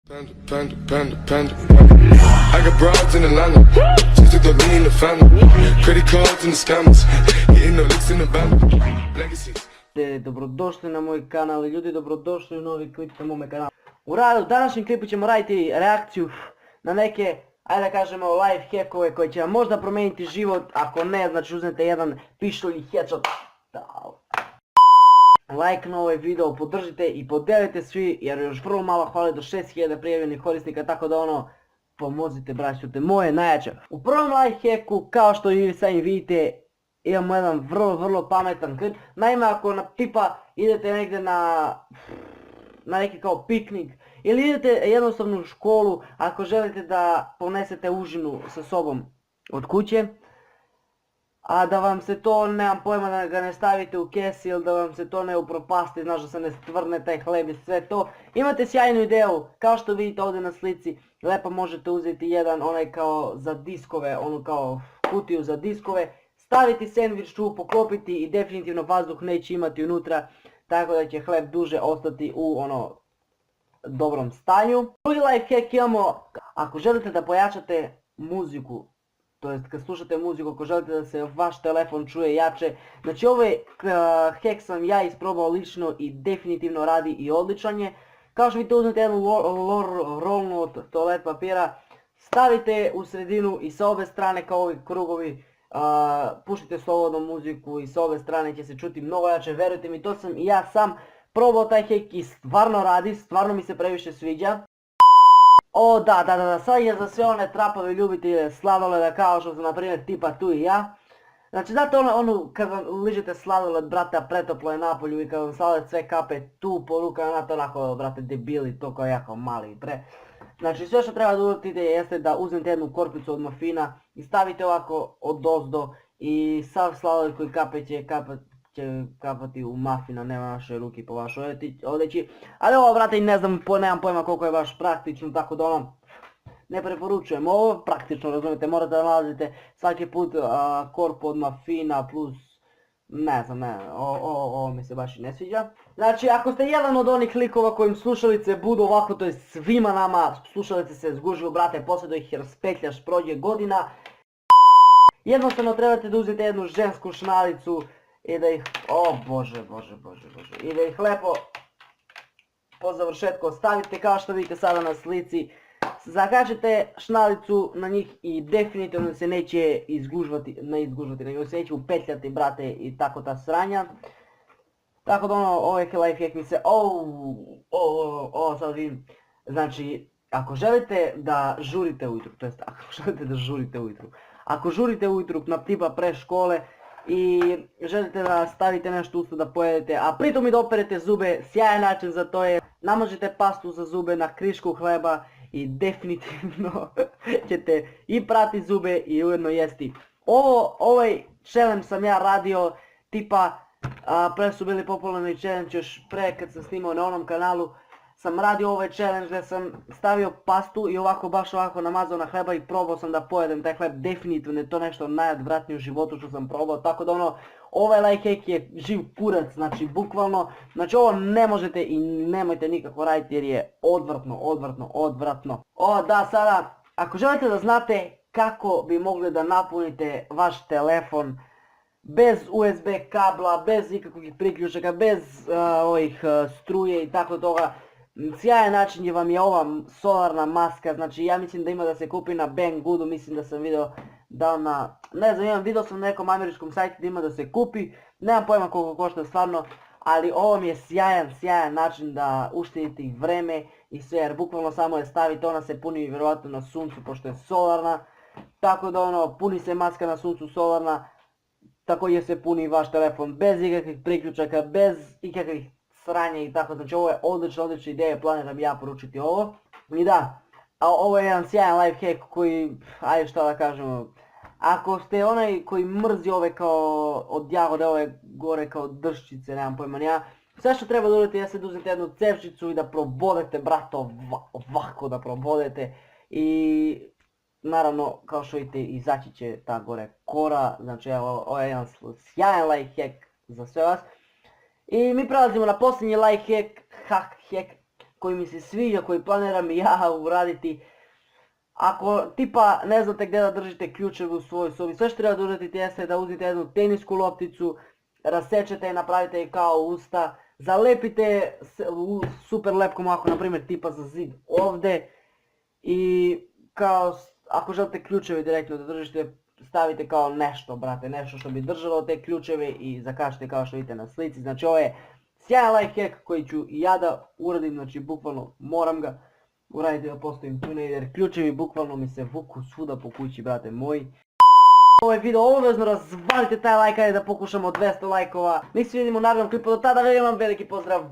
Panda. I got broads in Atlanta, just to throw me in the family. Credit cards and the scammers, getting no licks in the band. Legacies. Dobrodošli na moj kanal ljudi, dobrodošli u novi klip na mome kanalu. U današnjem klipu ćemo raditi reakciju na neke, ajde da kažemo, life hackove koji će vam možda promijeniti život. Ako ne, znači uzmete jedan pištolj i headshot. Like na ovaj video, podržite i podelite svi jer još vrlo malo hvali do 6000 prijavljenih korisnika, tako da pomozite braćote moje najjače. U prvom life hacku, kao što i sami vidite, imamo jedan vrlo pametan klip. Naime, ako tipa idete negdje na neki kao piknik ili idete jednostavno u školu, ako želite da ponesete užinu sa sobom od kuće, a da vam se to, nemam pojma, da ga ne stavite u kesi ili da vam se to ne upropasti, znaš, da se ne stvrne taj hleb i sve to. Imate sjajnu ideju, kao što vidite ovdje na slici, lepo možete uzeti jedan onaj kao za diskove, onu kao kutiju za diskove, staviti sendvič tu, poklopiti i definitivno vazduh neće imati unutra, tako da će hleb duže ostati u dobrom stanju. Drugi life hack imamo, ako želite da pojačate muziku, to jest kad slušate muziku, ako želite da se vaš telefon čuje jače, znači ovaj hack sam ja isprobao lično i definitivno radi i odličan je. Kao što vidite, uzmete jednu rolnu od toalet papira, stavite u sredinu i sa obe strane kao ovi krugovi puštite slobodno muziku i sa ove strane će se čuti mnogo jače, verujte mi, to sam i ja sam probao taj hack i stvarno radi, stvarno mi se previše sviđa. O da, sad je za sve one trapove ljubitelje sladoleda kao što sam na primjer tipa tu i ja. Znači znate kad vam ližete sladoled, brate, pretoplo je napolju i kad vam sladoled sve kape tu po rukama, znate onako, brate, debili, to kao jako mali i Znači sve što treba da uradite jeste da uzmete jednu korpicu od mafina i stavite ovako odozdo i sav sladoled koji kape će kapati u mafina, ne vaše ruke po vašoj odeći. Ali ovo, brate, ne znam, nemam pojma koliko je baš praktično, tako da ne preporučujem ovo, praktično, razumijete, morate da nalazite svaki put korpu od mafina plus, ne znam, ovo mi se baš i ne sviđa. Znači, ako ste jedan od onih likova kojim slušalice budu ovako, to je svima nama, slušalice se zgužuju, brate, poslije da ih raspetljaš, prođe godina. Jednostavno trebate da uzete jednu žensku šnalicu i da ih, bože, i da ih lepo po završetku ostavite kao što vidite sada na slici. Zakačite šnalicu na njih i definitivno se neće nego se neće upetljati, brate, i tako ta sranja. Tako da ovaj life hack mi se, sad vidim. Znači, ako želite da žurite ujutru, ako žurite ujutru na tipa pre škole i želite da stavite nešto usto da pojedete, a pritom i da operete zube, sjajan način za to je namažite pastu za zube na krišku hleba i definitivno ćete i prati zube i ujedno jesti. Ovaj challenge sam ja radio tipa, pre su bili popularni challenge još pre kad sam snimao na onom kanalu, sam radio ovaj challenge gdje sam stavio pastu i baš ovako namazao na hleba i probao sam da pojedem taj hleb, definitivno je to nešto najodvratnije u životu što sam probao, tako da ovaj life hack je živ kurac, znači bukvalno, znači ovo ne možete i nemojte nikako raditi jer je odvratno. Sada, ako želite da znate kako bi mogli da napunite vaš telefon bez USB kabla, bez ikakvih priključaka, bez struje i tako toga, sjajan način vam je ova solarna maska, znači ja mislim da ima da se kupi na Banggoodu, mislim da sam video vidio sam na nekom američkom sajtu da ima da se kupi, nemam pojma koliko košta stvarno, ali ovo mi je sjajan način da uštedite i vreme i sve, jer bukvalno samo je stavite, ona se puni vjerojatno na suncu pošto je solarna, tako da puni se maska na suncu solarna, također se puni vaš telefon bez ikakvih priključaka, bez ikakvih sranja i tako, znači ovo je odlična ideja, planiram ja poručiti ovo. I da, ovo je jedan sjajan life hack koji, ajde šta da kažemo, ako ste onaj koji mrzi ove kao od jagode, ove gore kao drščice, nemam pojma ni ja, sve što treba da uradite jeste da uzmete jednu cevčicu i da probodete, brate, ovako da probodete i naravno, kao što vidite, izaći će ta gore kora, znači ovo je jedan sjajan life hack za sve vas. I mi prelazimo na posljednji life hack koji mi se sviđa, koji planiram i ja uraditi. Ako tipa ne znate gdje da držite ključeve u svojoj sobi, sve što treba da uradite jeste da uzmete jednu tenisku lopticu, rasečete je, napravite je kao usta, zalepite super lepkom ako na primjer tipa za zid ovdje i kao ako želite ključeve direktno da držite, stavite kao nešto, brate, nešto što bi držalo te ključeve i zakačite kao što vidite na slici. Znači ovo je sjajan life hack koji ću i ja da uradim, znači bukvalno moram ga uraditi da postavim tu negdje jer ključevi bukvalno mi se vuku svuda po kući, brate moji. Ovaj video obavezno razvalite taj like, ajde da pokušamo 200 lajkova. Mi se vidimo u narednom klipu, do tada vam veliki pozdrav.